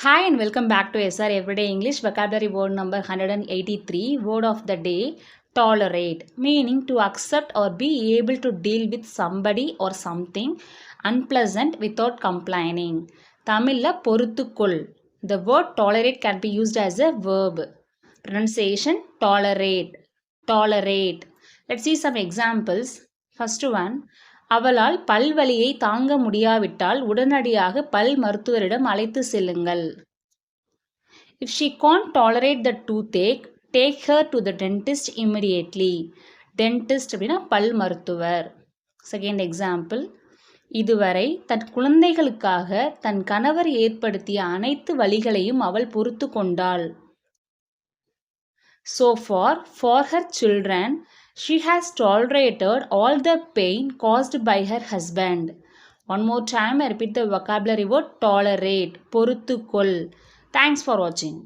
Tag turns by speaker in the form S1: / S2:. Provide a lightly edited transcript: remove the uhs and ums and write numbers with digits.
S1: Hi and welcome back to SR Everyday English vocabulary word number 183. Word of the day, tolerate, meaning to accept or be able to deal with somebody or something unpleasant without complaining. தமிழ்ல பொறுத்துக்கொள். The word tolerate can be used as a verb. Pronunciation tolerate. Tolerate. Let's see some examples. First one, அவளால் பல்வலியை தாங்க முடியாவிட்டால் உடனடியாக பல் மருத்துவரிடம் அழைத்து செல்லுங்கள். If she can't tolerate the toothache, take her to the dentist immediately. Dentist அப்படின்னா பல் மருத்துவர். Second example, இதுவரை தன் குழந்தைகளுக்காக தன் கணவர் ஏற்படுத்திய அனைத்து வலிகளையும் அவள் பொறுத்து கொண்டாள். So far, for her children, she has tolerated all the pain caused by her husband. One more time, I repeat the vocabulary word tolerate, பொறுத்துக்கொள். Thanks for watching.